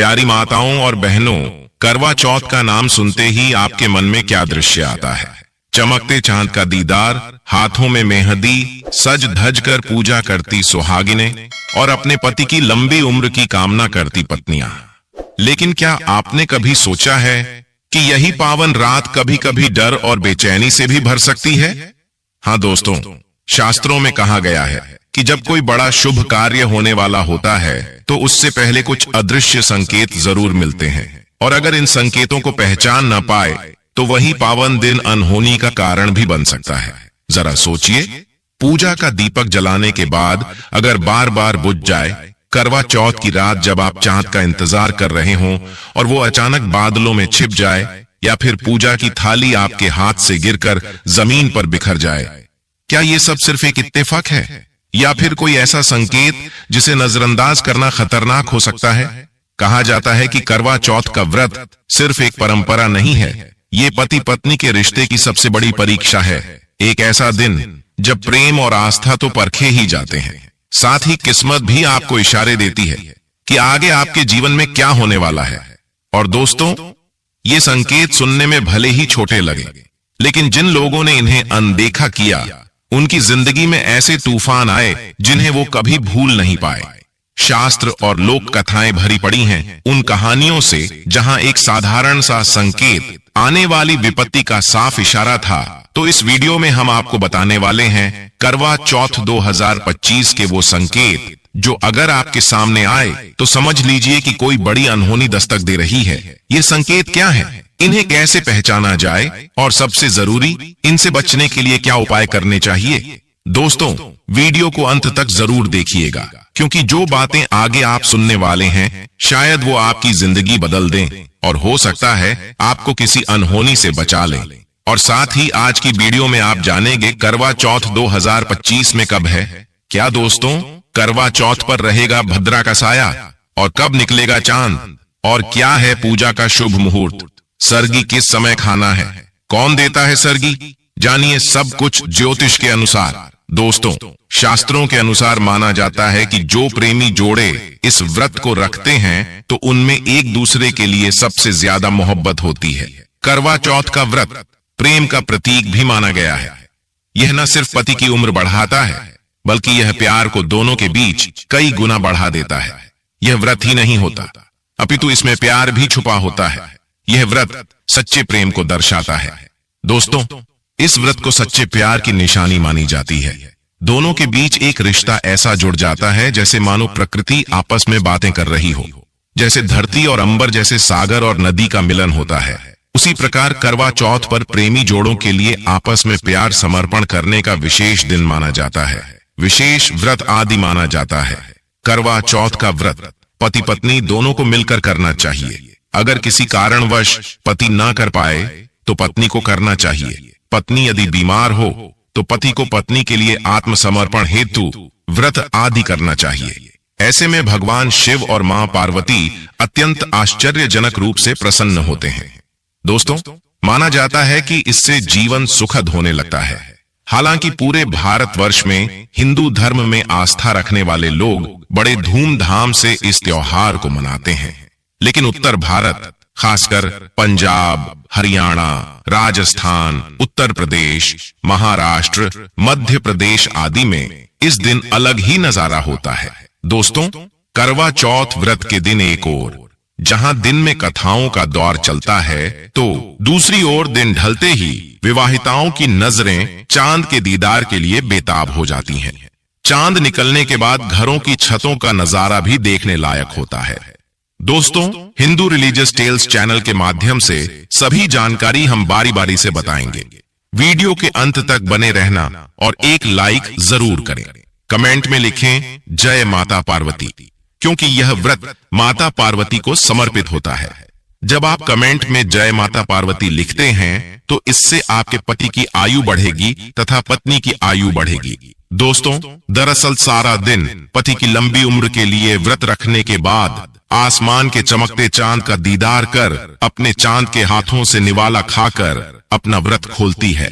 प्यारी माताओं और बहनों, करवा चौथ का नाम सुनते ही आपके मन में क्या दृश्य आता है? चमकते चांद का दीदार, हाथों में मेहंदी, सज धज कर पूजा करती सुहागिनें और अपने पति की लंबी उम्र की कामना करती पत्नियां। लेकिन क्या आपने कभी सोचा है कि यही पावन रात कभी कभी डर और बेचैनी से भी भर सकती है? हाँ दोस्तों, शास्त्रों में कहा गया है कि जब कोई बड़ा शुभ कार्य होने वाला होता है तो उससे पहले कुछ अदृश्य संकेत जरूर मिलते हैं, और अगर इन संकेतों को पहचान न पाए तो वही पावन दिन अनहोनी का कारण भी बन सकता है। जरा सोचिए, पूजा का दीपक जलाने के बाद अगर बार बार बुझ जाए, करवा चौथ की रात जब आप चांद का इंतजार कर रहे हों और वो अचानक बादलों में छिप जाए, या फिर पूजा की थाली आपके हाथ से गिरकर जमीन पर बिखर जाए, क्या ये सब सिर्फ एक इत्तेफाक है या फिर कोई ऐसा संकेत जिसे नजरअंदाज करना खतरनाक हो सकता है? कहा जाता है कि करवा चौथ का व्रत सिर्फ एक परंपरा नहीं है, ये पति पत्नी के रिश्ते की सबसे बड़ी परीक्षा है। एक ऐसा दिन जब प्रेम और आस्था तो परखे ही जाते हैं, साथ ही किस्मत भी आपको इशारे देती है कि आगे आपके जीवन में क्या होने वाला है। और दोस्तों, ये संकेत सुनने में भले ही छोटे लगे, लेकिन जिन लोगों ने इन्हें अनदेखा किया, उनकी जिंदगी में ऐसे तूफान आए जिन्हें वो कभी भूल नहीं पाए। शास्त्र और लोक कथाएं भरी पड़ी हैं उन कहानियों से जहां एक साधारण सा संकेत आने वाली विपत्ति का साफ इशारा था। तो इस वीडियो में हम आपको बताने वाले हैं करवा चौथ 2025 के वो संकेत जो अगर आपके सामने आए तो समझ लीजिए कि कोई बड़ी अनहोनी दस्तक दे रही है। ये संकेत क्या है, इन्हें कैसे पहचाना जाए, और सबसे जरूरी, इनसे बचने के लिए क्या उपाय करने चाहिए? दोस्तों, वीडियो को अंत तक जरूर देखिएगा, क्योंकि जो बातें आगे आप सुनने वाले हैं शायद वो आपकी जिंदगी बदल दें और हो सकता है आपको किसी अनहोनी से बचा लें। और साथ ही आज की वीडियो में आप जानेंगे करवा चौथ 2025 में कब है। क्या दोस्तों, करवा चौथ पर रहेगा भद्रा का साया, और कब निकलेगा चांद, और क्या है पूजा का शुभ मुहूर्त, सरगी किस समय खाना है, कौन देता है सरगी, जानिए सब कुछ ज्योतिष के अनुसार। दोस्तों, शास्त्रों के अनुसार माना जाता है कि जो प्रेमी जोड़े इस व्रत को रखते हैं तो उनमें एक दूसरे के लिए सबसे ज्यादा मोहब्बत होती है। करवा चौथ का व्रत प्रेम का प्रतीक भी माना गया है। यह न सिर्फ पति की उम्र बढ़ाता है, बल्कि यह प्यार को दोनों के बीच कई गुना बढ़ा देता है। यह व्रत ही नहीं होता, अपितु इसमें प्यार भी छुपा होता है। यह व्रत सच्चे प्रेम को दर्शाता है। दोस्तों, इस व्रत को सच्चे प्यार की निशानी मानी जाती है। दोनों के बीच एक रिश्ता ऐसा जुड़ जाता है जैसे मानो प्रकृति आपस में बातें कर रही हो। जैसे धरती और अंबर, जैसे सागर और नदी का मिलन होता है, उसी प्रकार करवा चौथ पर प्रेमी जोड़ों के लिए आपस में प्यार समर्पण करने का विशेष दिन माना जाता है, विशेष व्रत आदि माना जाता है। करवा चौथ का व्रत पति पत्नी दोनों को मिलकर करना चाहिए। अगर किसी कारणवश पति ना कर पाए तो पत्नी को करना चाहिए। पत्नी यदि बीमार हो तो पति को पत्नी के लिए आत्मसमर्पण हेतु व्रत आदि करना चाहिए। ऐसे में भगवान शिव और मां पार्वती अत्यंत आश्चर्यजनक रूप से प्रसन्न होते हैं। दोस्तों, माना जाता है कि इससे जीवन सुखद होने लगता है। हालांकि पूरे भारतवर्ष में हिंदू धर्म में आस्था रखने वाले लोग बड़े धूमधाम से इस त्योहार को मनाते हैं, लेकिन उत्तर भारत, खासकर पंजाब, हरियाणा, राजस्थान, उत्तर प्रदेश, महाराष्ट्र, मध्य प्रदेश आदि में इस दिन अलग ही नजारा होता है। दोस्तों, करवा चौथ व्रत के दिन एक ओर जहां दिन में कथाओं का दौर चलता है, तो दूसरी ओर दिन ढलते ही विवाहिताओं की नजरें चांद के दीदार के लिए बेताब हो जाती हैं। चांद निकलने के बाद घरों की छतों का नजारा भी देखने लायक होता है। दोस्तों, हिंदू रिलीजियस टेल्स चैनल के माध्यम से सभी जानकारी हम बारी बारी से बताएंगे। वीडियो के अंत तक बने रहना और एक लाइक जरूर करें। कमेंट में लिखें जय माता पार्वती, क्योंकि यह व्रत माता पार्वती को समर्पित होता है। जब आप कमेंट में जय माता पार्वती लिखते हैं तो इससे आपके पति की आयु बढ़ेगी तथा पत्नी की आयु बढ़ेगी। दोस्तों, दरअसल सारा दिन पति की लंबी उम्र के लिए व्रत रखने के बाद आसमान के चमकते चांद का दीदार कर अपने चांद के हाथों से निवाला खाकर अपना व्रत खोलती है।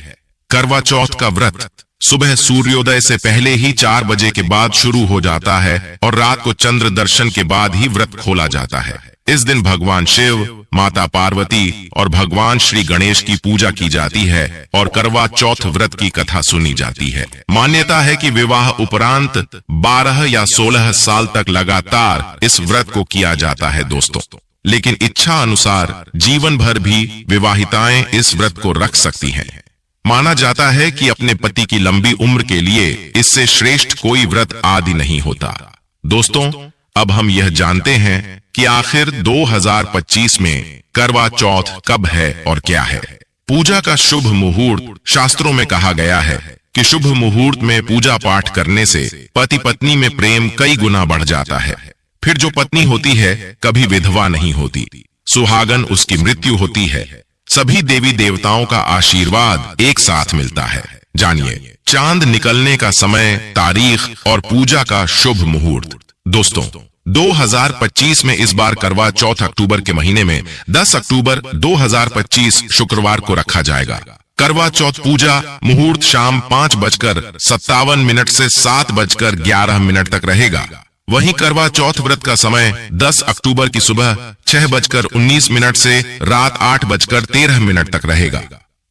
करवा चौथ का व्रत सुबह सूर्योदय से पहले ही 4 बजे के बाद शुरू हो जाता है और रात को चंद्र दर्शन के बाद ही व्रत खोला जाता है। इस दिन भगवान शिव, माता पार्वती और भगवान श्री गणेश की पूजा की जाती है और करवा चौथ व्रत की कथा सुनी जाती है। मान्यता है कि विवाह उपरांत 12 या 16 साल तक लगातार इस व्रत को किया जाता है दोस्तों। लेकिन इच्छा अनुसार जीवन भर भी विवाहिताएं इस व्रत को रख सकती हैं। माना जाता है कि अपने पति की लंबी उम्र के लिए इससे श्रेष्ठ कोई व्रत आदि नहीं होता। दोस्तों, अब हम यह जानते हैं कि आखिर 2025 में करवा चौथ कब है और क्या है। पूजा का शुभ मुहूर्त शास्त्रों में कहा गया है कि शुभ मुहूर्त में पूजा पाठ करने से पति पत्नी में प्रेम कई गुना बढ़ जाता है। फिर जो पत्नी होती है कभी विधवा नहीं होती, सुहागन उसकी मृत्यु होती है। सभी देवी देवताओं का आशीर्वाद एक साथ मिलता है। जानिए चांद निकलने का समय, तारीख और पूजा का शुभ मुहूर्त। दोस्तों, 2025 में इस बार करवा चौथ अक्टूबर के महीने में 10 अक्टूबर 2025 शुक्रवार को रखा जाएगा। करवा चौथ पूजा मुहूर्त शाम 5:57 से 7:11 तक रहेगा। वहीं करवा चौथ व्रत का समय 10 अक्टूबर की सुबह 6:19 से रात 8:13 तक रहेगा।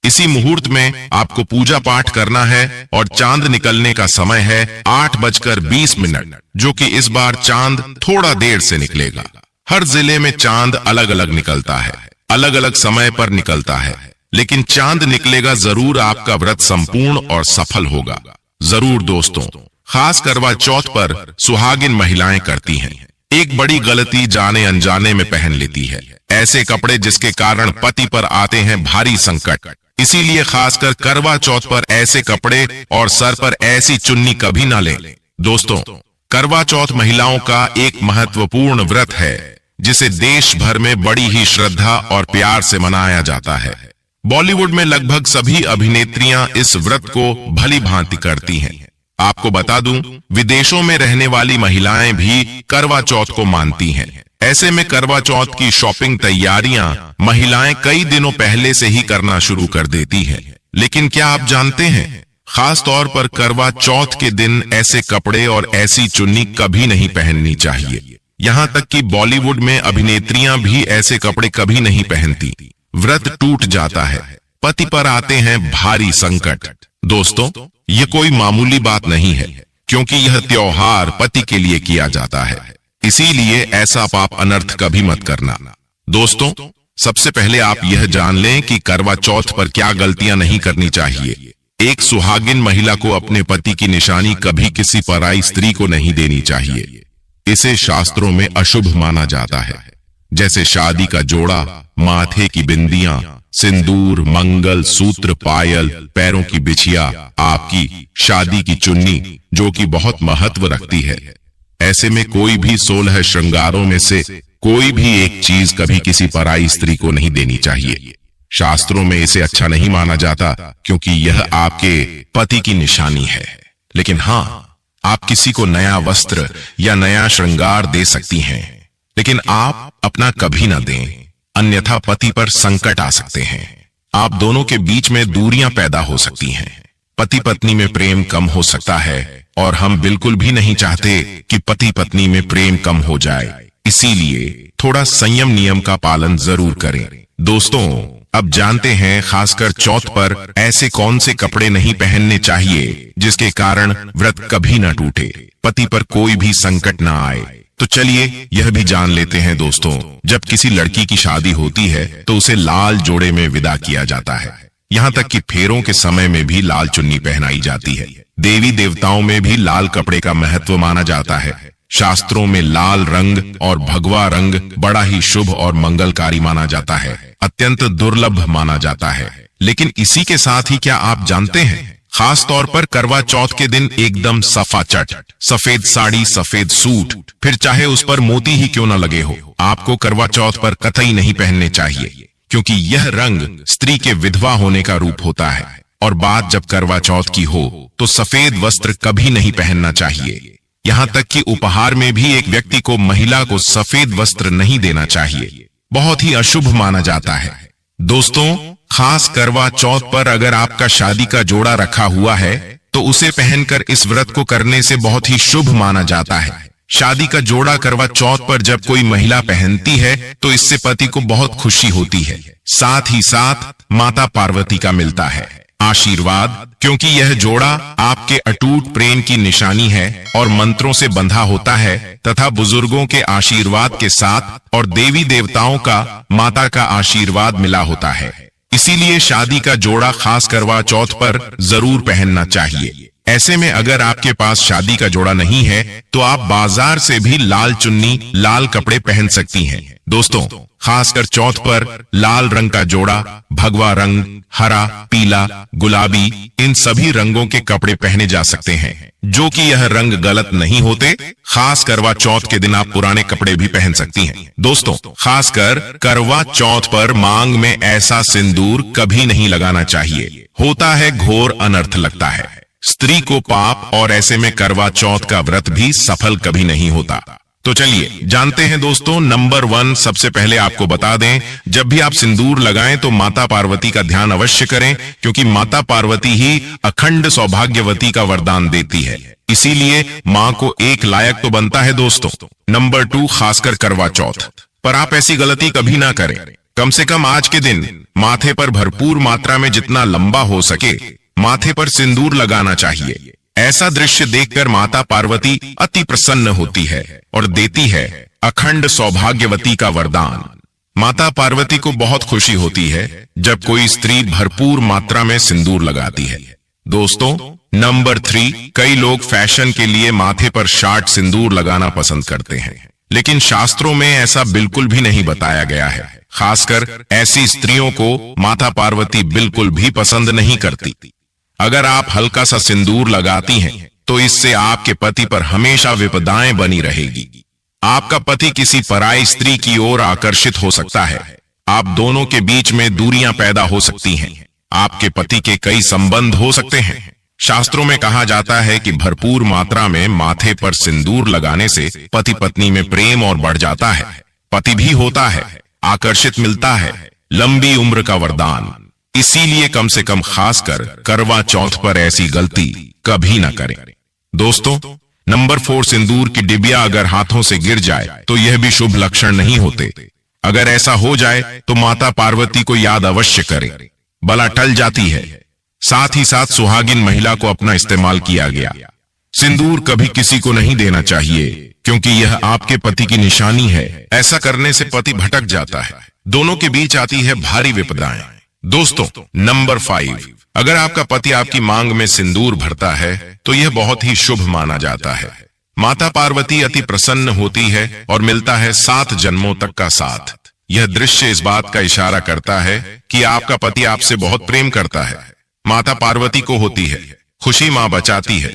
इसी मुहूर्त में आपको पूजा पाठ करना है और चांद निकलने का समय है 8:20, जो कि इस बार चांद थोड़ा देर से निकलेगा। हर जिले में चांद अलग अलग निकलता है, अलग अलग समय पर निकलता है, लेकिन चांद निकलेगा जरूर। आपका व्रत संपूर्ण और सफल होगा जरूर दोस्तों। खास करवा चौथ पर सुहागिन महिलाएं करती हैं एक बड़ी गलती, जाने अनजाने में पहन लेती है ऐसे कपड़े जिसके कारण पति पर आते हैं भारी संकट। इसीलिए खासकर करवा चौथ पर ऐसे कपड़े और सर पर ऐसी चुन्नी कभी ना लें। दोस्तों, करवा चौथ महिलाओं का एक महत्वपूर्ण व्रत है जिसे देश भर में बड़ी ही श्रद्धा और प्यार से मनाया जाता है। बॉलीवुड में लगभग सभी अभिनेत्रियां इस व्रत को भली भांति करती हैं। आपको बता दूं, विदेशों में रहने वाली महिलाएं भी करवा चौथ को मानती हैं। ऐसे में करवा चौथ की शॉपिंग तैयारियां महिलाएं कई दिनों पहले से ही करना शुरू कर देती हैं। लेकिन क्या आप जानते हैं, खास तौर पर करवा चौथ के दिन ऐसे कपड़े और ऐसी चुन्नी कभी नहीं पहननी चाहिए। यहाँ तक कि बॉलीवुड में अभिनेत्रियां भी ऐसे कपड़े कभी नहीं पहनती। व्रत टूट जाता है, पति पर आते हैं भारी संकट। दोस्तों, ये कोई मामूली बात नहीं है, क्योंकि यह त्योहार पति के लिए किया जाता है। इसीलिए ऐसा पाप अनर्थ कभी मत करना। दोस्तों, सबसे पहले आप यह जान लें कि करवा चौथ पर क्या गलतियां नहीं करनी चाहिए। एक सुहागिन महिला को अपने पति की निशानी कभी किसी पराई स्त्री को नहीं देनी चाहिए। इसे शास्त्रों में अशुभ माना जाता है। जैसे शादी का जोड़ा, माथे की बिंदियां, सिंदूर, मंगल सूत्र, पायल, पैरों की बिछिया, आपकी शादी की चुन्नी, जो कि बहुत महत्व रखती है। ऐसे में कोई भी 16 श्रृंगारों में से कोई भी एक चीज कभी किसी पराई स्त्री को नहीं देनी चाहिए। शास्त्रों में इसे अच्छा नहीं माना जाता, क्योंकि यह आपके पति की निशानी है। लेकिन हाँ, आप किसी को नया वस्त्र या नया श्रृंगार दे सकती हैं, लेकिन आप अपना कभी ना दें, अन्यथा पति पर संकट आ सकते हैं। आप दोनों के बीच में दूरियां पैदा हो सकती हैं। पति पत्नी में प्रेम कम हो सकता है और हम बिल्कुल भी नहीं चाहते कि पति पत्नी में प्रेम कम हो जाए। इसीलिए थोड़ा संयम नियम का पालन जरूर करें। दोस्तों, अब जानते हैं खासकर चौथ पर ऐसे कौन से कपड़े नहीं पहनने चाहिए जिसके कारण व्रत कभी ना टूटे, पति पर कोई भी संकट ना आए। तो चलिए यह भी जान लेते हैं दोस्तों, जब किसी लड़की की शादी होती है तो उसे लाल जोड़े में विदा किया जाता है। यहाँ तक कि फेरों के समय में भी लाल चुन्नी पहनाई जाती है। देवी देवताओं में भी लाल कपड़े का महत्व माना जाता है। शास्त्रों में लाल रंग और भगवा रंग बड़ा ही शुभ और मंगलकारी माना जाता है, अत्यंत दुर्लभ माना जाता है। लेकिन इसी के साथ ही क्या आप जानते हैं, खास तौर पर करवा चौथ के दिन एकदम सफाचट सफेद साड़ी, सफेद सूट, फिर चाहे उस पर मोती ही क्यों न लगे हो, आपको करवा चौथ पर कतई नहीं पहनने चाहिए, क्योंकि यह रंग स्त्री के विधवा होने का रूप होता है। और बात जब करवा चौथ की हो तो सफेद वस्त्र कभी नहीं पहनना चाहिए। यहाँ तक कि उपहार में भी एक व्यक्ति को महिला को सफेद वस्त्र नहीं देना चाहिए, बहुत ही अशुभ माना जाता है। दोस्तों, खास करवा चौथ पर अगर आपका शादी का जोड़ा रखा हुआ है तो उसे पहनकर इस व्रत को करने से बहुत ही शुभ माना जाता है। शादी का जोड़ा करवा चौथ पर जब कोई महिला पहनती है तो इससे पति को बहुत खुशी होती है। साथ ही साथ माता पार्वती का मिलता है आशीर्वाद, क्योंकि यह जोड़ा आपके अटूट प्रेम की निशानी है और मंत्रों से बंधा होता है तथा बुजुर्गों के आशीर्वाद के साथ और देवी देवताओं का माता का आशीर्वाद मिला होता है। इसीलिए शादी का जोड़ा खास करवा चौथ पर जरूर पहनना चाहिए। ऐसे में अगर आपके पास शादी का जोड़ा नहीं है तो आप बाजार से भी लाल चुन्नी, लाल कपड़े पहन सकती हैं। दोस्तों, खासकर चौथ पर लाल रंग का जोड़ा, भगवा रंग, हरा, पीला, गुलाबी, इन सभी रंगों के कपड़े पहने जा सकते हैं, जो कि यह रंग गलत नहीं होते। खास करवा चौथ के दिन आप पुराने कपड़े भी पहन सकती हैं। दोस्तों, खासकर करवा चौथ पर मांग में ऐसा सिंदूर कभी नहीं लगाना चाहिए, होता है घोर अनर्थ लगता है। स्त्री को पाप, और ऐसे में करवा चौथ का व्रत भी सफल कभी नहीं होता। तो चलिए जानते हैं दोस्तों, नंबर 1 सबसे पहले आपको बता दें, जब भी आप सिंदूर लगाएं तो माता पार्वती का ध्यान अवश्य करें, क्योंकि माता पार्वती ही अखंड सौभाग्यवती का वरदान देती है। इसीलिए मां को एक लायक तो बनता है दोस्तों। नंबर 2, खासकर करवा चौथ पर आप ऐसी गलती कभी ना करें। कम से कम आज के दिन माथे पर भरपूर मात्रा में जितना लंबा हो सके माथे पर सिंदूर लगाना चाहिए। ऐसा दृश्य देखकर माता पार्वती अति प्रसन्न होती है और देती है अखंड सौभाग्यवती का वरदान। माता पार्वती को बहुत खुशी होती है जब कोई स्त्री भरपूर मात्रा में सिंदूर लगाती है। दोस्तों, नंबर 3, कई लोग फैशन के लिए माथे पर शार्ट सिंदूर लगाना पसंद करते हैं, लेकिन शास्त्रों में ऐसा बिल्कुल भी नहीं बताया गया है। खासकर ऐसी स्त्रियों को माता पार्वती बिल्कुल भी पसंद नहीं करती। अगर आप हल्का सा सिंदूर लगाती हैं तो इससे आपके पति पर हमेशा विपदाएं बनी रहेगी। आपका पति किसी पराई स्त्री की ओर आकर्षित हो सकता है। आप दोनों के बीच में दूरियां पैदा हो सकती हैं। आपके पति के कई संबंध हो सकते हैं। शास्त्रों में कहा जाता है कि भरपूर मात्रा में माथे पर सिंदूर लगाने से पति पत्नी में प्रेम और बढ़ जाता है, पति भी होता है, आकर्षित मिलता है, लंबी उम्र का वरदान। इसीलिए कम से कम खासकर करवा चौथ पर ऐसी गलती कभी ना करें। दोस्तों, नंबर 4, सिंदूर की डिबिया अगर हाथों से गिर जाए तो यह भी शुभ लक्षण नहीं होते। अगर ऐसा हो जाए तो माता पार्वती को याद अवश्य करें, बला टल जाती है। साथ ही साथ सुहागिन महिला को अपना इस्तेमाल किया गया सिंदूर कभी किसी को नहीं देना चाहिए, क्योंकि यह आपके पति की निशानी है। ऐसा करने से पति भटक जाता है, दोनों के बीच आती है भारी विपदाएं। दोस्तों, नंबर 5, अगर आपका पति आपकी मांग में सिंदूर भरता है तो यह बहुत ही शुभ माना जाता है। माता पार्वती अति प्रसन्न होती है और मिलता है 7 जन्मों तक का साथ। यह दृश्य इस बात का इशारा करता है कि आपका पति आपसे बहुत प्रेम करता है। माता पार्वती को होती है खुशी, मां बचाती है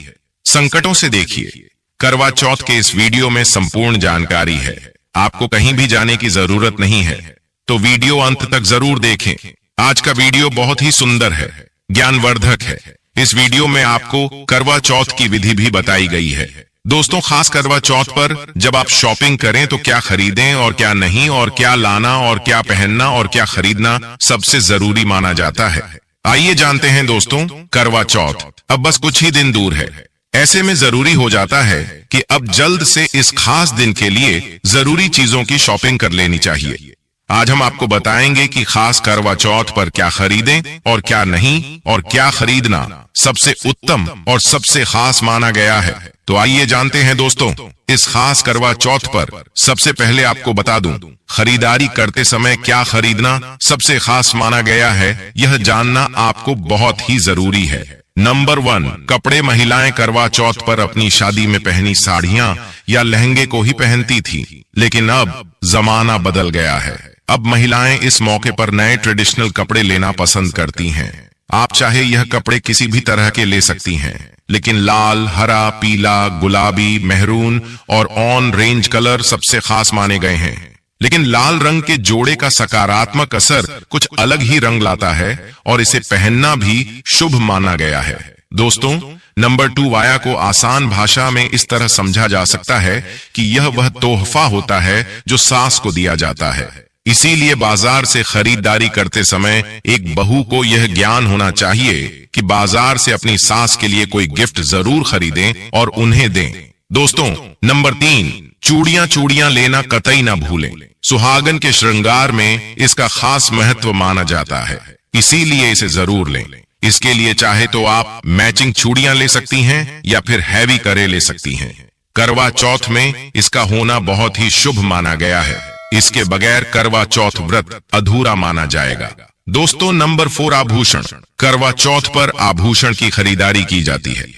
संकटों से। देखिए, करवा चौथ के इस वीडियो में संपूर्ण जानकारी है। आपको कहीं भी जाने की जरूरत नहीं है, तो वीडियो अंत तक जरूर देखें। आज का वीडियो बहुत ही सुंदर है, ज्ञानवर्धक है। इस वीडियो में आपको करवा चौथ की विधि भी बताई गई है। दोस्तों, खास करवा चौथ पर जब आप शॉपिंग करें तो क्या खरीदें और क्या नहीं, और क्या लाना और क्या पहनना और क्या खरीदना सबसे जरूरी माना जाता है। आइए जानते हैं दोस्तों, करवा चौथ अब बस कुछ ही दिन दूर है। ऐसे में जरूरी हो जाता है कि अब जल्द से इस खास दिन के लिए जरूरी चीजों की शॉपिंग कर लेनी चाहिए। आज हम आपको बताएंगे कि खास करवा चौथ पर क्या खरीदें और क्या नहीं, और क्या खरीदना सबसे उत्तम और सबसे खास माना गया है। तो आइए जानते हैं दोस्तों, इस खास करवा चौथ पर सबसे पहले आपको बता दूं, खरीदारी करते समय क्या खरीदना सबसे खास माना गया है, यह जानना आपको बहुत ही जरूरी है। नंबर 1, कपड़े। महिलाएं करवा चौथ पर अपनी शादी में पहनी साड़ियां या लहंगे को ही पहनती थी, लेकिन अब जमाना बदल गया है। अब महिलाएं इस मौके पर नए ट्रेडिशनल कपड़े लेना पसंद करती हैं। आप चाहे यह कपड़े किसी भी तरह के ले सकती हैं, लेकिन लाल, हरा, पीला, गुलाबी, मेहरून और ऑन रेंज कलर सबसे खास माने गए हैं। लेकिन लाल रंग के जोड़े का सकारात्मक असर कुछ अलग ही रंग लाता है और इसे पहनना भी शुभ माना गया है। दोस्तों, नंबर 2, वाया को आसान भाषा में इस तरह समझा जा सकता है कि यह वह तोहफा होता है जो सास को दिया जाता है। इसीलिए बाजार से खरीदारी करते समय एक बहू को यह ज्ञान होना चाहिए कि बाजार से अपनी सास के लिए कोई गिफ्ट जरूर खरीदें और उन्हें दें। दोस्तों नंबर 3, चूड़ियां लेना कतई ना भूलें। सुहागन के श्रृंगार में इसका खास महत्व माना जाता है, इसीलिए इसे जरूर लें। इसके लिए चाहे तो आप मैचिंग चूड़ियां ले सकती हैं या फिर हैवी करे ले सकती हैं। करवा चौथ में इसका होना बहुत ही शुभ माना गया है। इसके बगैर करवा चौथ व्रत अधूरा माना जाएगा। दोस्तों नंबर 4, आभूषण। करवा चौथ पर आभूषण की खरीदारी की जाती है।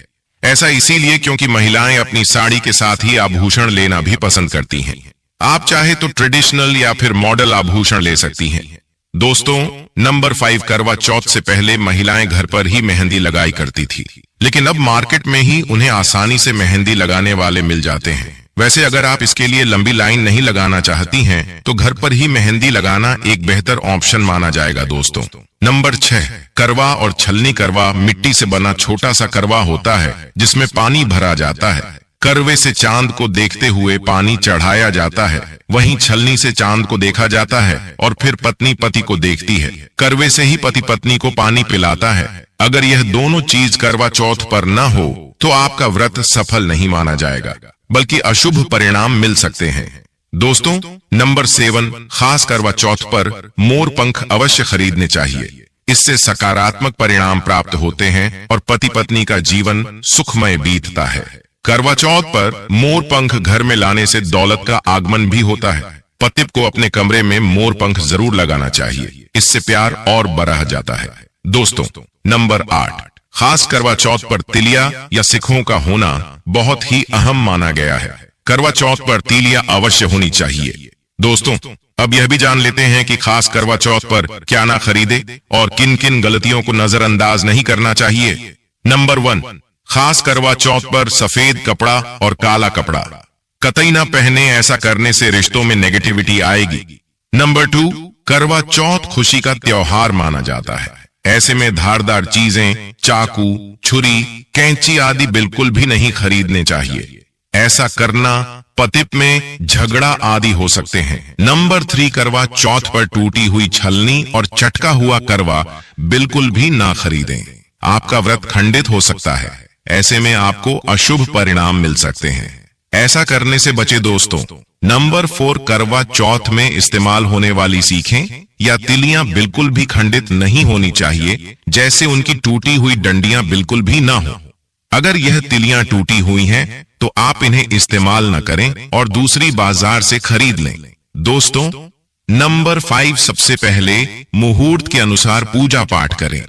ऐसा इसीलिए क्योंकि महिलाएं अपनी साड़ी के साथ ही आभूषण लेना भी पसंद करती हैं। आप चाहे तो ट्रेडिशनल या फिर मॉडल आभूषण ले सकती हैं। दोस्तों नंबर 5, करवा चौथ से पहले महिलाएं घर पर ही मेहंदी लगाई करती थी, लेकिन अब मार्केट में ही उन्हें आसानी से मेहंदी लगाने वाले मिल जाते हैं। वैसे अगर आप इसके लिए लंबी लाइन नहीं लगाना चाहती हैं, तो घर पर ही मेहंदी लगाना एक बेहतर ऑप्शन माना जाएगा। दोस्तों नंबर 6, करवा और छलनी। करवा मिट्टी से बना छोटा सा करवा होता है जिसमें पानी भरा जाता है। करवे से चांद को देखते हुए पानी चढ़ाया जाता है, वहीं छलनी से चांद को देखा जाता है और फिर पत्नी पति को देखती है। करवे से ही पति पत्नी को पानी पिलाता है। अगर यह दोनों चीज करवा चौथ पर न हो तो आपका व्रत सफल नहीं माना जाएगा, बल्कि अशुभ परिणाम मिल सकते हैं। दोस्तों नंबर 7, खास करवा चौथ पर मोर पंख अवश्य खरीदने चाहिए। इससे सकारात्मक परिणाम प्राप्त होते हैं और पति पत्नी का जीवन सुखमय बीतता है। करवा चौथ पर मोर पंख घर में लाने से दौलत का आगमन भी होता है। पति को अपने कमरे में मोर पंख जरूर लगाना चाहिए, इससे प्यार और बढ़ जाता है। दोस्तों नंबर 8, खास करवा चौथ पर तिलिया या सिखों का होना बहुत ही अहम माना गया है। करवा चौथ पर तिलिया अवश्य होनी चाहिए। दोस्तों अब यह भी जान लेते हैं कि खास करवा चौथ पर क्या ना खरीदे और किन किन गलतियों को नजरअंदाज नहीं करना चाहिए। नंबर 1, खास करवा चौथ पर सफेद कपड़ा और काला कपड़ा कतई ना पहने। ऐसा करने से रिश्तों में नेगेटिविटी आएगी। नंबर 2, करवा चौथ खुशी का त्योहार माना जाता है। ऐसे में धारदार चीजें, चाकू, छुरी, कैंची आदि बिल्कुल भी नहीं खरीदने चाहिए। ऐसा करना पतित में झगड़ा आदि हो सकते हैं। नंबर 3, करवा चौथ पर टूटी हुई छलनी और चटका हुआ करवा बिल्कुल भी ना खरीदें। आपका व्रत खंडित हो सकता है। ऐसे में आपको अशुभ परिणाम मिल सकते हैं। ऐसा करने से बचे। दोस्तों नंबर 4, करवा चौथ में इस्तेमाल होने वाली सीखें या तिलियां बिल्कुल भी खंडित नहीं होनी चाहिए, जैसे उनकी टूटी हुई डंडियां बिल्कुल भी ना हो। अगर यह तिलियां टूटी हुई हैं तो आप इन्हें इस्तेमाल न करें और दूसरी बाजार से खरीद लें। दोस्तों नंबर 5, सबसे पहले मुहूर्त के अनुसार पूजा पाठ करें।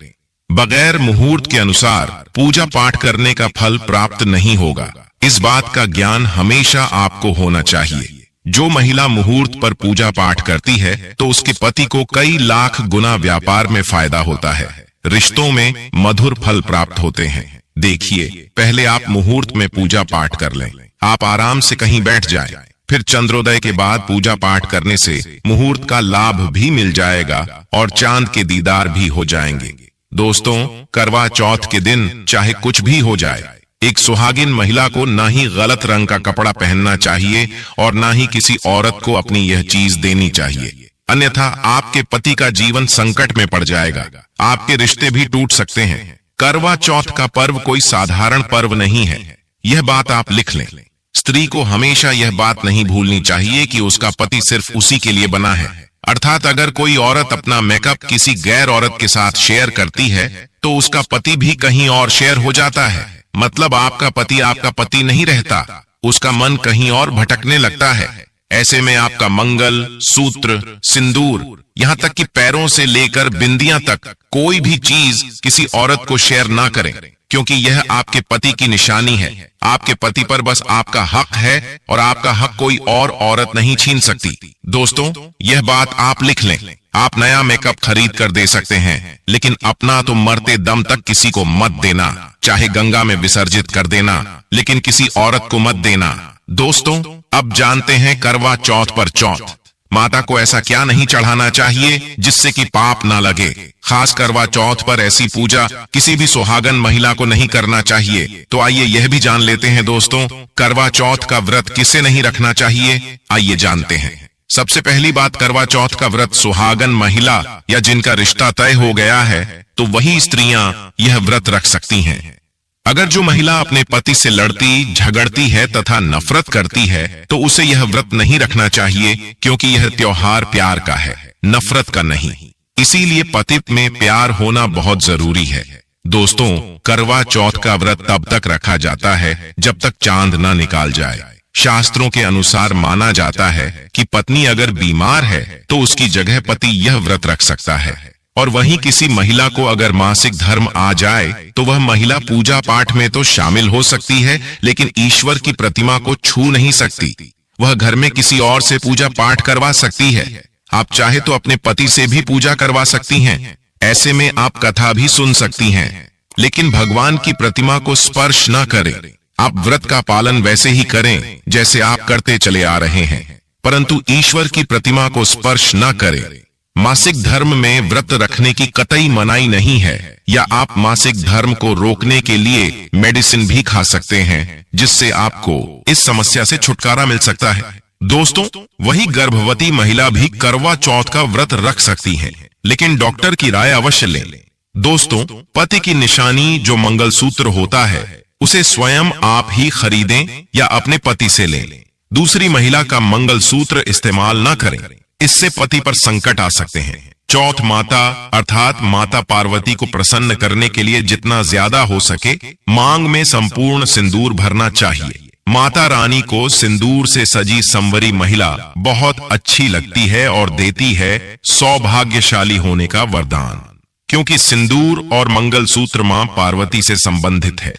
बगैर मुहूर्त के अनुसार पूजा पाठ करने का फल प्राप्त नहीं होगा। इस बात का ज्ञान हमेशा आपको होना चाहिए। जो महिला मुहूर्त पर पूजा पाठ करती है तो उसके पति को कई लाख गुना व्यापार में फायदा होता है। रिश्तों में मधुर फल प्राप्त होते हैं। देखिए, पहले आप मुहूर्त में पूजा पाठ कर लें। आप आराम से कहीं बैठ जाएं, फिर चंद्रोदय के बाद पूजा पाठ करने से मुहूर्त का लाभ भी मिल जाएगा और चांद के दीदार भी हो जाएंगे। दोस्तों करवा चौथ के दिन चाहे कुछ भी हो जाए, एक सुहागिन महिला को ना ही गलत रंग का कपड़ा पहनना चाहिए और ना ही किसी औरत को अपनी यह चीज देनी चाहिए, अन्यथा आपके पति का जीवन संकट में पड़ जाएगा। आपके रिश्ते भी टूट सकते हैं। करवा चौथ का पर्व कोई साधारण पर्व नहीं है, यह बात आप लिख लें। स्त्री को हमेशा यह बात नहीं भूलनी चाहिए कि उसका पति सिर्फ उसी के लिए बना है। अर्थात अगर कोई औरत अपना मेकअप किसी गैर औरत के साथ शेयर करती है तो उसका पति भी कहीं और शेयर हो जाता है। मतलब आपका पति नहीं रहता, उसका मन कहीं और भटकने लगता है। ऐसे में आपका मंगल सूत्र, सिंदूर, यहाँ तक कि पैरों से लेकर बिंदियां तक कोई भी चीज किसी औरत को शेयर ना करें, क्योंकि यह आपके पति की निशानी है। आपके पति पर बस आपका हक है और आपका हक कोई और औरत नहीं छीन सकती। दोस्तों यह बात आप लिख लें। आप नया मेकअप खरीद कर दे सकते हैं, लेकिन अपना तो मरते दम तक किसी को मत देना। चाहे गंगा में विसर्जित कर देना, लेकिन किसी औरत को मत देना। दोस्तों अब जानते हैं करवा चौथ पर चौथ माता को ऐसा क्या नहीं चढ़ाना चाहिए जिससे कि पाप ना लगे। खास करवा चौथ पर ऐसी पूजा किसी भी सुहागन महिला को नहीं करना चाहिए। तो आइए यह भी जान लेते हैं दोस्तों, करवा चौथ का व्रत किसे नहीं रखना चाहिए, आइए जानते हैं। सबसे पहली बात, करवा चौथ का व्रत सुहागन महिला या जिनका रिश्ता तय हो गया है तो वही स्त्रियां यह व्रत रख सकती हैं। अगर जो महिला अपने पति से लड़ती झगड़ती है तथा नफरत करती है तो उसे यह व्रत नहीं रखना चाहिए, क्योंकि यह त्योहार प्यार का है, नफरत का नहीं। इसीलिए पति में प्यार होना बहुत जरूरी है। दोस्तों, करवा चौथ का व्रत तब तक रखा जाता है जब तक चांद न निकाल जाए। शास्त्रों के अनुसार माना जाता है कि पत्नी अगर बीमार है तो उसकी जगह पति यह व्रत रख सकता है, और वहीं किसी महिला को अगर मासिक धर्म आ जाए तो वह महिला पूजा पाठ में तो शामिल हो सकती है, लेकिन ईश्वर की प्रतिमा को छू नहीं सकती। वह घर में किसी और से पूजा पाठ करवा सकती है। आप चाहे तो अपने पति से भी पूजा करवा सकती हैं। ऐसे में आप कथा भी सुन सकती हैं, लेकिन भगवान की प्रतिमा को स्पर्श न करें। आप व्रत का पालन वैसे ही करें जैसे आप करते चले आ रहे हैं, परंतु ईश्वर की प्रतिमा को स्पर्श न करें। मासिक धर्म में व्रत रखने की कतई मनाही नहीं है, या आप मासिक धर्म को रोकने के लिए मेडिसिन भी खा सकते हैं, जिससे आपको इस समस्या से छुटकारा मिल सकता है। दोस्तों, वही गर्भवती महिला भी करवा चौथ का व्रत रख सकती है, लेकिन डॉक्टर की राय अवश्य लें। दोस्तों, पति की निशानी जो मंगलसूत्र होता है उसे स्वयं आप ही खरीदें या अपने पति से लें। दूसरी महिला का मंगलसूत्र इस्तेमाल न करें, इससे पति पर संकट आ सकते हैं। चौथ माता अर्थात माता पार्वती को प्रसन्न करने के लिए जितना ज्यादा हो सके मांग में संपूर्ण सिंदूर भरना चाहिए। माता रानी को सिंदूर से सजी संवरी महिला बहुत अच्छी लगती है और देती है सौभाग्यशाली होने का वरदान, क्योंकि सिंदूर और मंगलसूत्र मां पार्वती से संबंधित है।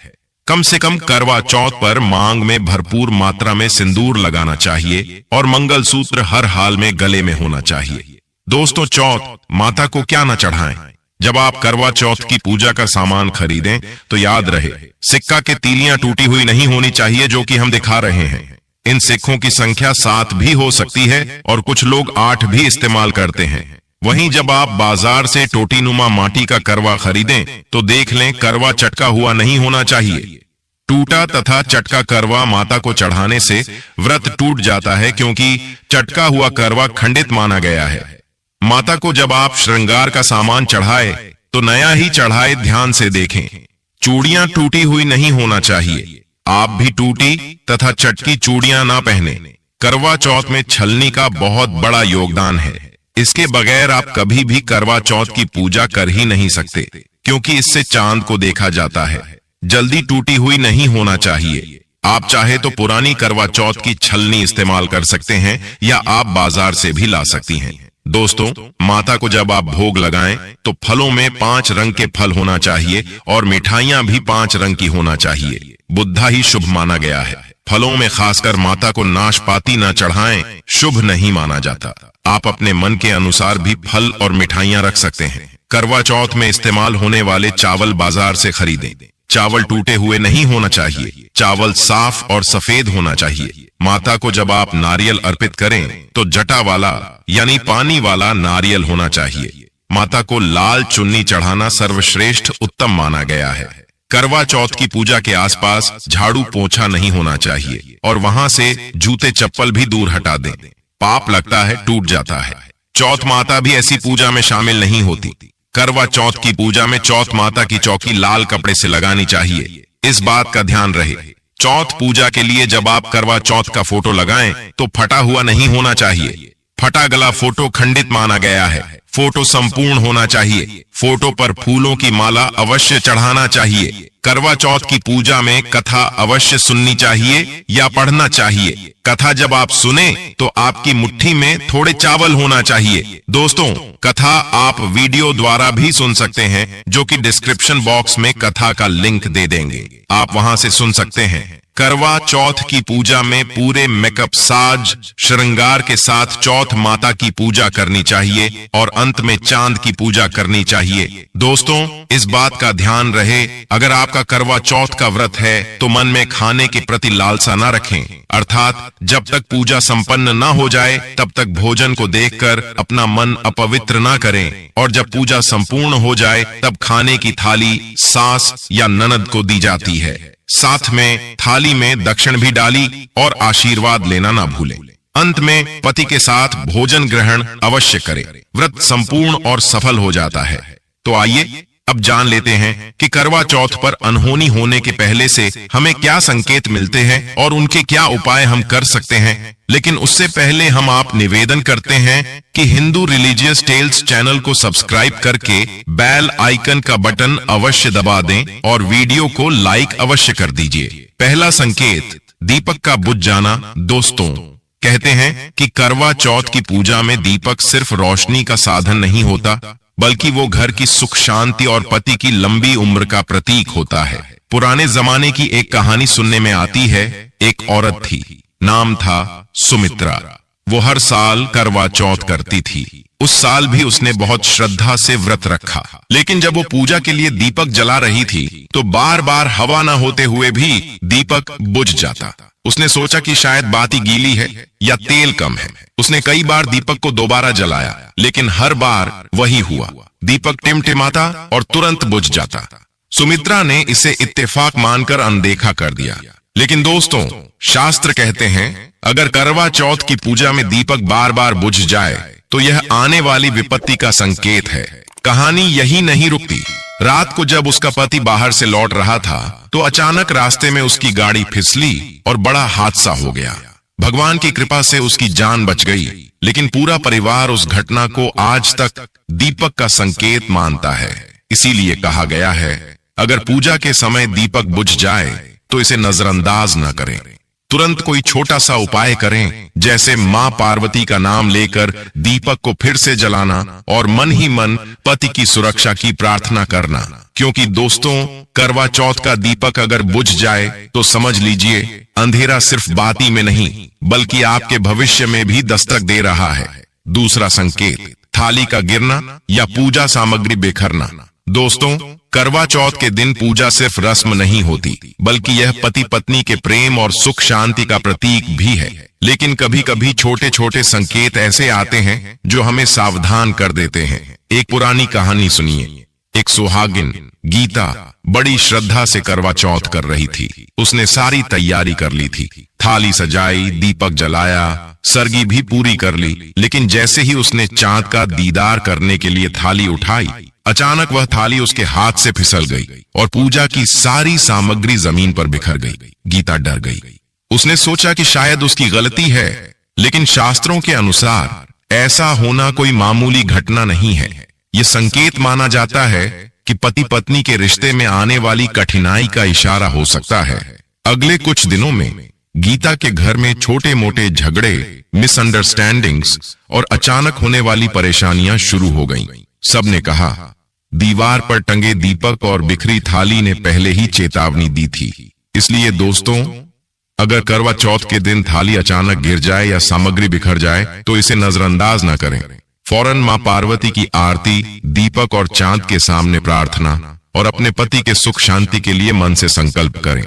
कम से कम करवा चौथ पर मांग में भरपूर मात्रा में सिंदूर लगाना चाहिए और मंगलसूत्र हर हाल में गले में होना चाहिए। दोस्तों, चौथ माता को क्या न चढ़ाएं। जब आप करवा चौथ की पूजा का सामान खरीदें तो याद रहे, सिक्का के तीलियां टूटी हुई नहीं होनी चाहिए, जो कि हम दिखा रहे हैं। इन सिक्कों की संख्या 7 भी हो सकती है और कुछ लोग 8 भी इस्तेमाल करते हैं। वहीं जब आप बाजार से टोटीनुमा माटी का करवा खरीदें तो देख लें करवा चटका हुआ नहीं होना चाहिए। टूटा तथा चटका करवा माता को चढ़ाने से व्रत टूट जाता है, क्योंकि चटका हुआ करवा खंडित माना गया है। माता को जब आप श्रृंगार का सामान चढ़ाए तो नया ही चढ़ाए, ध्यान से देखें। चूड़ियां टूटी हुई नहीं होना चाहिए। आप भी टूटी तथा चटकी चूड़ियां ना पहने। करवा चौथ में छलनी का बहुत बड़ा योगदान है। इसके बगैर आप कभी भी करवा चौथ की पूजा कर ही नहीं सकते, क्योंकि इससे चांद को देखा जाता है। जल्दी टूटी हुई नहीं होना चाहिए। आप चाहे तो पुरानी करवा चौथ की छलनी इस्तेमाल कर सकते हैं, या आप बाजार से भी ला सकती हैं। दोस्तों, माता को जब आप भोग लगाएं तो फलों में 5 रंग के फल होना चाहिए और मिठाइयां भी 5 रंग की होना चाहिए। बुद्धा ही शुभ माना गया है। फलों में खासकर माता को नाशपाती न चढ़ाएं, शुभ नहीं माना जाता। आप अपने मन के अनुसार भी फल और मिठाइयां रख सकते हैं। करवा चौथ में इस्तेमाल होने वाले चावल बाजार से खरीदें। चावल टूटे हुए नहीं होना चाहिए। चावल साफ और सफेद होना चाहिए। माता को जब आप नारियल अर्पित करें तो जटा वाला यानी पानी वाला नारियल होना चाहिए। माता को लाल चुन्नी चढ़ाना सर्वश्रेष्ठ उत्तम माना गया है। करवा चौथ की पूजा के आसपास झाड़ू पोंछा नहीं होना चाहिए और वहां से जूते चप्पल भी दूर हटा दें। पाप लगता है, टूट जाता है। चौथ माता भी ऐसी पूजा में शामिल नहीं होती। करवा चौथ की पूजा में चौथ माता की चौकी लाल कपड़े से लगानी चाहिए। इस बात का ध्यान रहे। चौथ पूजा के लिए जब आप करवा चौथ का फोटो लगाएं तो फटा हुआ नहीं होना चाहिए। फटा गला फोटो खंडित माना गया है। फोटो संपूर्ण होना चाहिए। फोटो पर फूलों की माला अवश्य चढ़ाना चाहिए। करवा चौथ की पूजा में कथा अवश्य सुननी चाहिए या पढ़ना चाहिए। कथा जब आप सुने तो आपकी मुट्ठी में थोड़े चावल होना चाहिए। दोस्तों, कथा आप वीडियो द्वारा भी सुन सकते हैं, जो कि डिस्क्रिप्शन बॉक्स में कथा का लिंक दे देंगे। आप वहां से सुन सकते हैं। करवा चौथ की पूजा में पूरे मेकअप साज श्रृंगार के साथ चौथ माता की पूजा करनी चाहिए और अंत में चांद की पूजा करनी चाहिए। दोस्तों, इस बात का ध्यान रहे, अगर आपका करवा चौथ का व्रत है तो मन में खाने के प्रति लालसा न रखें, अर्थात जब तक पूजा संपन्न न हो जाए तब तक भोजन को देखकर अपना मन अपवित्र न करें, और जब पूजा संपूर्ण हो जाए तब खाने की थाली सास या ननद को दी जाती है। साथ में थाली में दक्षिण भी डाली और आशीर्वाद लेना ना भूलें। अंत में पति के साथ भोजन ग्रहण अवश्य करें। व्रत संपूर्ण और सफल हो जाता है। तो आइए अब जान लेते हैं कि करवा चौथ पर अनहोनी होने के पहले से हमें क्या संकेत मिलते हैं और उनके क्या उपाय हम कर सकते हैं। लेकिन उससे पहले हम आप निवेदन करते हैं कि हिंदू रिलीजियस टेल्स चैनल को सब्सक्राइब करके बेल आइकन का बटन अवश्य दबा दें और वीडियो को लाइक अवश्य कर दीजिए। पहला संकेत, दीपक का बुझ जाना। दोस्तों, कहते हैं कि करवा चौथ की पूजा में दीपक सिर्फ रोशनी का साधन नहीं होता, बल्कि वो घर की सुख शांति और पति की लंबी उम्र का प्रतीक होता है। पुराने जमाने की एक कहानी सुनने में आती है। एक औरत थी, नाम था सुमित्रा। वो हर साल करवा चौथ करती थी। उस साल भी उसने बहुत श्रद्धा से व्रत रखा, लेकिन जब वो पूजा के लिए दीपक जला रही थी तो बार बार हवा न होते हुए भी दीपक बुझ जाता। उसने सोचा कि शायद बाती गीली है या तेल कम है। उसने कई बार दीपक को दोबारा जलाया, लेकिन हर बार वही हुआ, दीपक टिमटिमाता और तुरंत बुझ जाता। सुमित्रा ने इसे इत्तेफाक मानकर अनदेखा कर दिया। लेकिन दोस्तों, शास्त्र कहते हैं अगर करवा चौथ की पूजा में दीपक बार बार बुझ जाए तो यह आने वाली विपत्ति का संकेत है। कहानी यही नहीं रुकती। रात को जब उसका पति बाहर से लौट रहा था तो अचानक रास्ते में उसकी गाड़ी फिसली और बड़ा हादसा हो गया। भगवान की कृपा से उसकी जान बच गई, लेकिन पूरा परिवार उस घटना को आज तक दीपक का संकेत मानता है। इसीलिए कहा गया है, अगर पूजा के समय दीपक बुझ जाए तो इसे नजरअंदाज न करें, तुरंत कोई छोटा सा उपाय करें, जैसे मां पार्वती का नाम लेकर दीपक को फिर से जलाना और मन ही मन पति की सुरक्षा की प्रार्थना करना। क्योंकि दोस्तों, करवा चौथ का दीपक अगर बुझ जाए तो समझ लीजिए अंधेरा सिर्फ बाती में नहीं, बल्कि आपके भविष्य में भी दस्तक दे रहा है। दूसरा संकेत, थाली का गिरना या पूजा सामग्री बिखरना। दोस्तों, करवा चौथ के दिन पूजा सिर्फ रस्म नहीं होती, बल्कि यह पति पत्नी के प्रेम और सुख शांति का प्रतीक भी है। लेकिन कभी कभी छोटे छोटे संकेत ऐसे आते हैं जो हमें सावधान कर देते हैं। एक पुरानी कहानी सुनिए। एक सुहागिन गीता बड़ी श्रद्धा से करवा चौथ कर रही थी। उसने सारी तैयारी कर ली थी, थाली सजाई, दीपक जलाया, सरगी भी पूरी कर ली। लेकिन जैसे ही उसने चांद का दीदार करने के लिए थाली उठाई, अचानक वह थाली उसके हाथ से फिसल गई और पूजा की सारी सामग्री जमीन पर बिखर गई। गीता डर गई। उसने सोचा कि शायद उसकी गलती है, लेकिन शास्त्रों के अनुसार ऐसा होना कोई मामूली घटना नहीं है। यह संकेत माना जाता है कि पति पत्नी के रिश्ते में आने वाली कठिनाई का इशारा हो सकता है। अगले कुछ दिनों में गीता के घर में छोटे मोटे झगड़े, मिसअंडरस्टैंडिंग्स और अचानक होने वाली परेशानियां शुरू हो गईं। सबने कहा दीवार पर टंगे दीपक और बिखरी थाली ने पहले ही चेतावनी दी थी। इसलिए दोस्तों, अगर करवा चौथ के दिन थाली अचानक गिर जाए या सामग्री बिखर जाए तो इसे नजरअंदाज न करें। फौरन मां पार्वती की आरती, दीपक और चांद के सामने प्रार्थना और अपने पति के सुख शांति के लिए मन से संकल्प करें।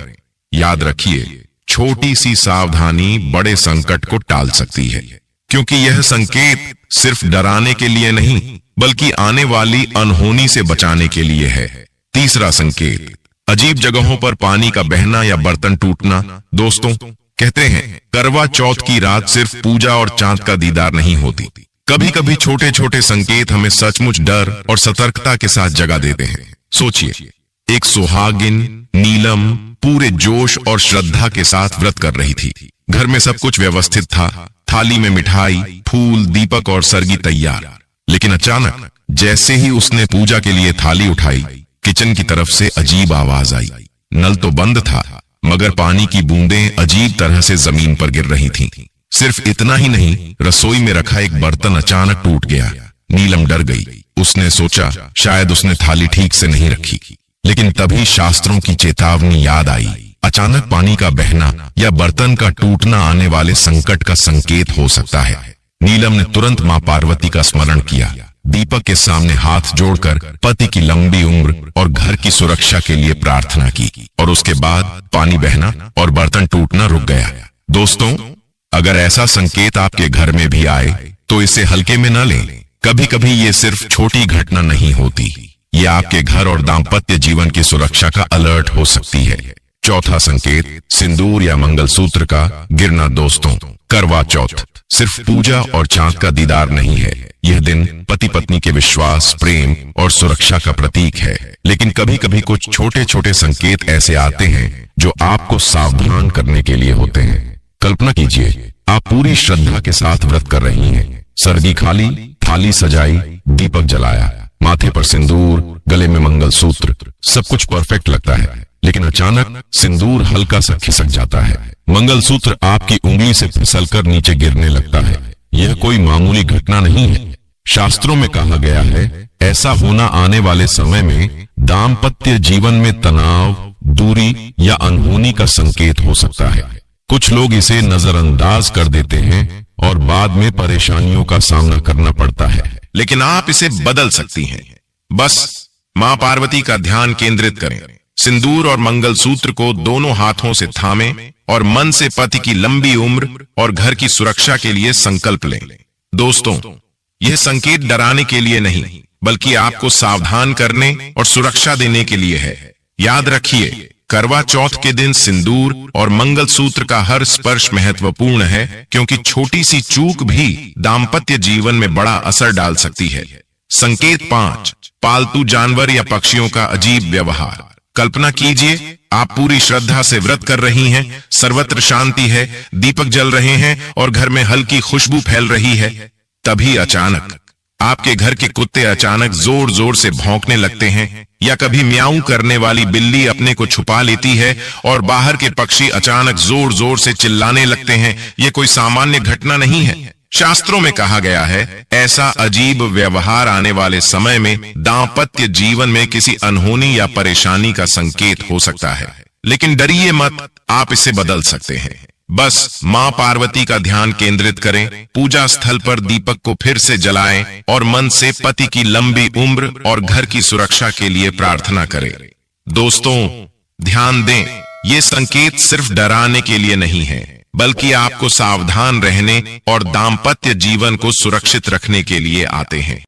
याद रखिए, छोटी सी सावधानी बड़े संकट को टाल सकती है, क्योंकि यह संकेत सिर्फ डराने के लिए नहीं, बल्कि आने वाली अनहोनी से बचाने के लिए है। तीसरा संकेत, अजीब जगहों पर पानी का बहना या बर्तन टूटना। दोस्तों, कहते हैं करवा चौथ की रात सिर्फ पूजा और चांद का दीदार नहीं होती। कभी कभी छोटे छोटे संकेत हमें सचमुच डर और सतर्कता के साथ जगा देते हैं। सोचिए, एक सुहागिन नीलम पूरे जोश और श्रद्धा के साथ व्रत कर रही थी। घर में सब कुछ व्यवस्थित था, थाली में मिठाई, फूल, दीपक और सरगी तैयार। लेकिन अचानक जैसे ही उसने पूजा के लिए थाली उठाई, किचन की तरफ से अजीब आवाज आई। नल तो बंद था, मगर पानी की बूंदें अजीब तरह से जमीन पर गिर रही थीं। सिर्फ इतना ही नहीं, रसोई में रखा एक बर्तन अचानक टूट गया। नीलम डर गई। उसने सोचा शायद उसने थाली ठीक से नहीं रखी। लेकिन तभी शास्त्रों की चेतावनी याद आई। अचानक पानी का बहना या बर्तन का टूटना आने वाले संकट का संकेत हो सकता है। नीलम ने तुरंत मां पार्वती का स्मरण किया, दीपक के सामने हाथ जोड़कर पति की लंबी उम्र और घर की सुरक्षा के लिए प्रार्थना की, और उसके बाद पानी बहना और बर्तन टूटना रुक गया। दोस्तों, अगर ऐसा संकेत आपके घर में भी आए तो इसे हल्के में न लें। कभी कभी ये सिर्फ छोटी घटना नहीं होती, ये आपके घर और दाम्पत्य जीवन की सुरक्षा का अलर्ट हो सकती है। चौथा संकेत, सिंदूर या मंगलसूत्र का गिरना। दोस्तों, करवा चौथ सिर्फ पूजा और चांद का दीदार नहीं है, यह दिन पति पत्नी के विश्वास, प्रेम और सुरक्षा का प्रतीक है। लेकिन कभी कभी कुछ छोटे छोटे संकेत ऐसे आते हैं जो आपको सावधान करने के लिए होते हैं। कल्पना कीजिए, आप पूरी श्रद्धा के साथ व्रत कर रही हैं। सरगी खाली, थाली सजाई, दीपक जलाया, माथे पर सिंदूर, गले में मंगलसूत्र, सब कुछ परफेक्ट लगता है। लेकिन अचानक सिंदूर हल्का सा खिसक जाता है, मंगलसूत्र आपकी उंगली से फिसलकर नीचे गिरने लगता है। यह कोई मामूली घटना नहीं है। शास्त्रों में कहा गया है, ऐसा होना आने वाले समय में दाम्पत्य जीवन में तनाव, दूरी या अनहोनी का संकेत हो सकता है। कुछ लोग इसे नजरअंदाज कर देते हैं और बाद में परेशानियों का सामना करना पड़ता है। लेकिन आप इसे बदल सकती हैं। बस मां पार्वती का ध्यान केंद्रित करें, सिंदूर और मंगलसूत्र को दोनों हाथों से थामें और मन से पति की लंबी उम्र और घर की सुरक्षा के लिए संकल्प लें। दोस्तों, यह संकेत डराने के लिए नहीं, बल्कि आपको सावधान करने और सुरक्षा देने के लिए है। याद रखिए, करवा चौथ के दिन सिंदूर और मंगलसूत्र का हर स्पर्श महत्वपूर्ण है, क्योंकि छोटी सी चूक भी दाम्पत्य जीवन में बड़ा असर डाल सकती है। संकेत 5, पालतू जानवर या पक्षियों का अजीब व्यवहार। कल्पना कीजिए, आप पूरी श्रद्धा से व्रत कर रही हैं, सर्वत्र शांति है, दीपक जल रहे हैं और घर में हल्की खुशबू फैल रही है। तभी अचानक आपके घर के कुत्ते अचानक जोर जोर से भौंकने लगते हैं, या कभी म्याऊं करने वाली बिल्ली अपने को छुपा लेती है और बाहर के पक्षी अचानक जोर जोर से चिल्लाने लगते हैं। यह कोई सामान्य घटना नहीं है। शास्त्रों में कहा गया है, ऐसा अजीब व्यवहार आने वाले समय में दाम्पत्य जीवन में किसी अनहोनी या परेशानी का संकेत हो सकता है। लेकिन डरिए मत, आप इसे बदल सकते हैं। बस मां पार्वती का ध्यान केंद्रित करें, पूजा स्थल पर दीपक को फिर से जलाएं और मन से पति की लंबी उम्र और घर की सुरक्षा के लिए प्रार्थना करें। दोस्तों, ध्यान दें, ये संकेत सिर्फ डराने के लिए नहीं है, बल्कि आपको सावधान रहने और दाम्पत्य जीवन को सुरक्षित रखने के लिए आते हैं।